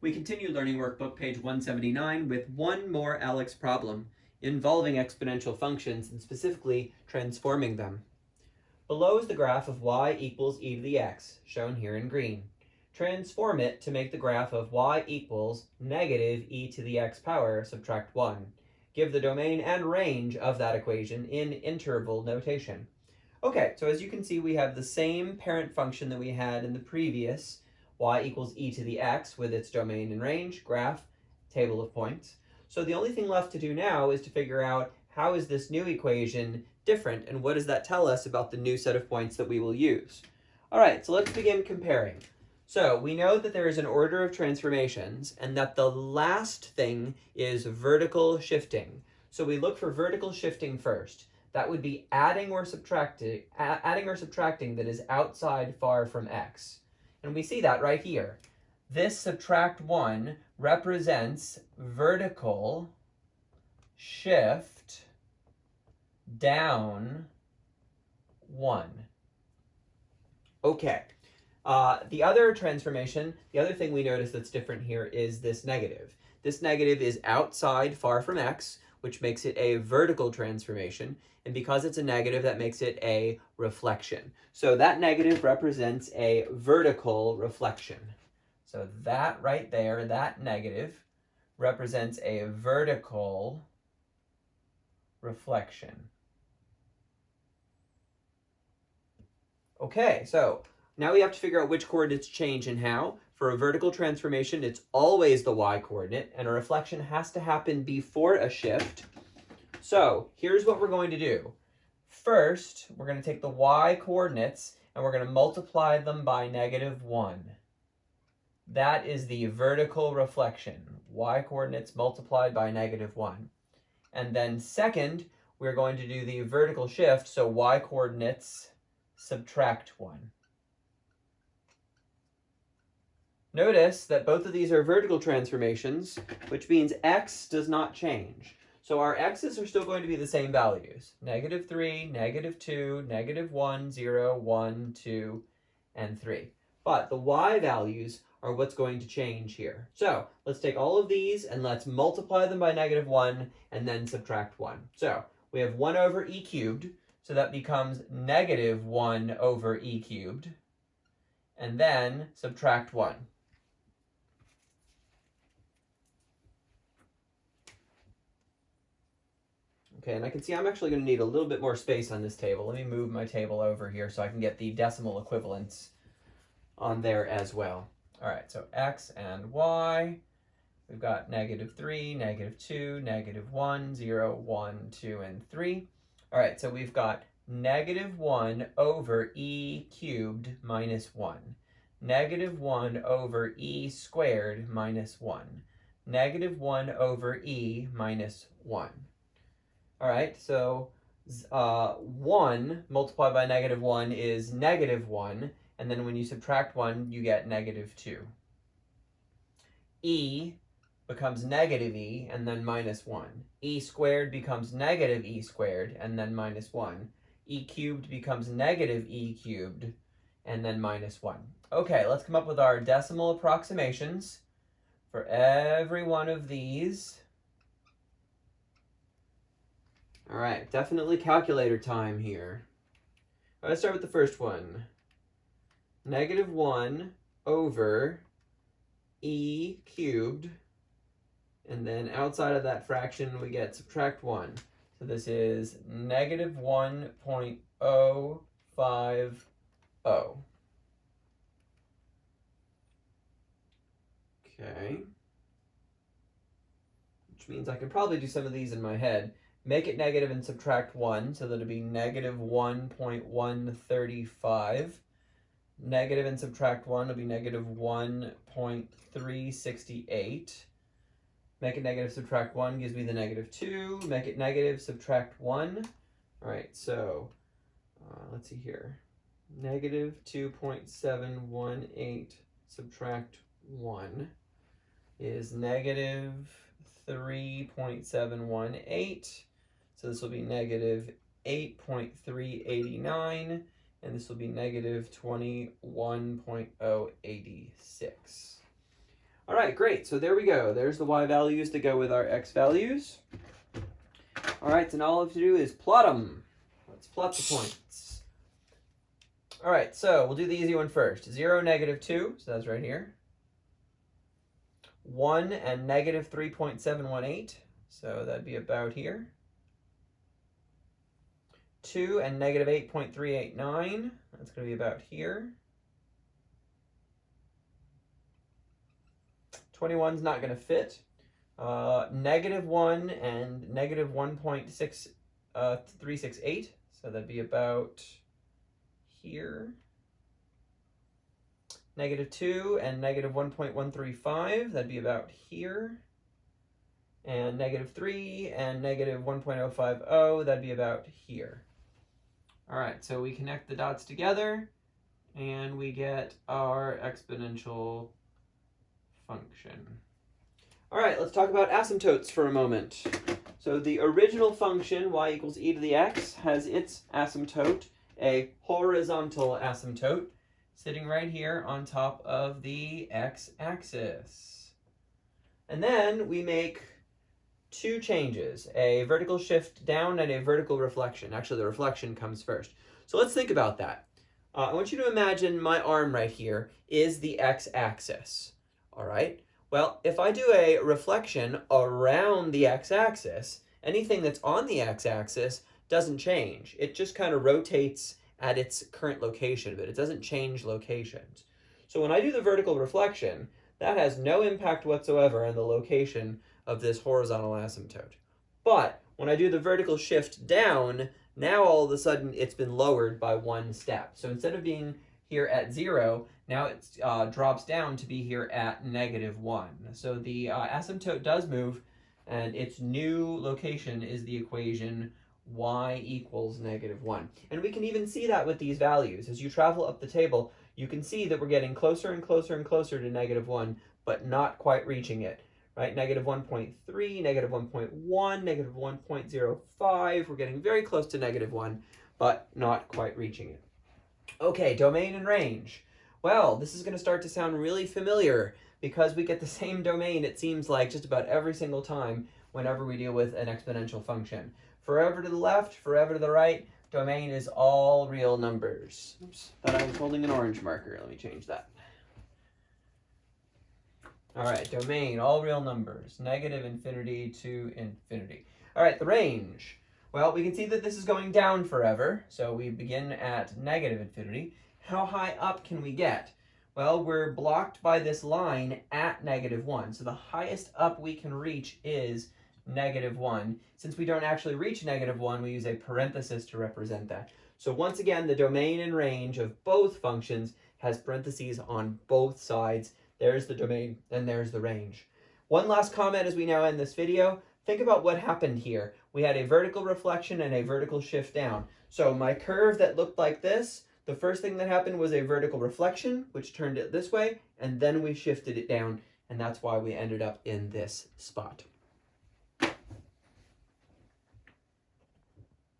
We continue learning workbook page 179 with one more Alex problem involving exponential functions and specifically transforming them. Below is the graph of y equals e to the x, shown here in green. Transform it to make the graph of y equals negative e to the x power subtract 1. Give the domain and range of that equation in interval notation. Okay, so as you can see, we have the same parent function that we had in the previous y equals e to the x with its domain and range, graph, table of points. So the only thing left to do now is to figure out how is this new equation different and what does that tell us about the new set of points that we will use. All right, so let's begin comparing. So we know that there is an order of transformations and that the last thing is vertical shifting. So we look for vertical shifting first. That would be adding or subtracting that is outside far from x. And we see that right here. This subtract 1 represents vertical shift down 1. Okay. The other transformation, the other thing we notice that's different here is this negative. This negative is outside far from x, which makes it a vertical transformation. And because it's a negative, that makes it a reflection. So that negative represents a vertical reflection. So that right there, that negative, represents a vertical reflection. Okay, so now we have to figure out which coordinates change and how. For a vertical transformation, it's always the y-coordinate, and a reflection has to happen before a shift. So here's what we're going to do. First, we're going to take the y-coordinates and we're going to multiply them by -1. That is the vertical reflection. Y-coordinates multiplied by -1. And then second, we're going to do the vertical shift, so y-coordinates subtract 1. Notice that both of these are vertical transformations, which means x does not change. So our x's are still going to be the same values. -3, -2, -1, 0, 1, 2, and 3. But the y values are what's going to change here. So let's take all of these and let's multiply them by -1 and then subtract 1. So we have 1 over e cubed, so that becomes -1 over e cubed, and then subtract 1. Okay, and I can see I'm actually going to need a little bit more space on this table. Let me move my table over here so I can get the decimal equivalents on there as well. All right, so x and y. We've got -3, -2, -1, 0, 1, 2, and 3. All right, so we've got -1 over e cubed minus 1. -1 over e squared minus 1. -1 over e minus 1. All right, so 1 multiplied by -1 is -1, and then when you subtract 1, you get -2. E becomes -e, and then -1. E squared becomes -e squared, and then -1. E cubed becomes -e cubed, and then -1. Okay, let's come up with our decimal approximations for every one of these. All right, definitely calculator time here. Let's start with the first one. -1 over e cubed, and then outside of that fraction we get subtract 1. So this is -1.050. Okay. Which means I can probably do some of these in my head. Make it negative and subtract 1, so that it'll be -1.135. Negative and subtract 1 will be -1.368. Make it negative, subtract 1 gives me the -2. Make it negative, subtract 1. All right, so let's see here. -2.718 subtract 1 is -3.718. So this will be -8.389, and this will be -21.086. All right, great. So there we go. There's the y values to go with our x values. All right, so now all we have to do is plot them. Let's plot the points. All right, so we'll do the easy one first. 0, -2, so that's right here. 1 and -3.718, so that'd be about here. 2 and -8.389, that's going to be about here. 21's not going to fit. -1 and -1.6368, so that'd be about here. -2 and -1.135, that'd be about here. And -3 and -1.050, that'd be about here. All right, so we connect the dots together and we get our exponential function. All right, let's talk about asymptotes for a moment. So the original function, y equals e to the x, has its asymptote, a horizontal asymptote, sitting right here on top of the x-axis. And then we make two changes, a vertical shift down and a vertical reflection. Actually, the reflection comes first. So let's think about that. I want you to imagine my arm right here is the x-axis. All right? Well, if I do a reflection around the x-axis, anything that's on the x-axis doesn't change. It just kind of rotates at its current location, but it doesn't change locations. So when I do the vertical reflection, that has no impact whatsoever on the location of this horizontal asymptote. But when I do the vertical shift down, now all of a sudden it's been lowered by one step. So instead of being here at 0, now it drops down to be here at -1. So the asymptote does move, and its new location is the equation y equals -1. And we can even see that with these values. As you travel up the table, you can see that we're getting closer and closer and closer to -1, but not quite reaching it. Right, -1.3, -1.1, -1.05. We're getting very close to -1, but not quite reaching it. Okay, domain and range. Well, this is going to start to sound really familiar because we get the same domain, it seems like, just about every single time whenever we deal with an exponential function. Forever to the left, forever to the right, domain is all real numbers. Oops, thought I was holding an orange marker. Let me change that. All right, domain, all real numbers, -infinity to infinity. All right, the range. Well, we can see that this is going down forever, so we begin at -infinity. How high up can we get? Well, we're blocked by this line at -1, so the highest up we can reach is -1. Since we don't actually reach -1, we use a parenthesis to represent that. So once again, the domain and range of both functions has parentheses on both sides. There's the domain, and there's the range. One last comment as we now end this video. Think about what happened here. We had a vertical reflection and a vertical shift down. So my curve that looked like this, the first thing that happened was a vertical reflection, which turned it this way, and then we shifted it down, and that's why we ended up in this spot.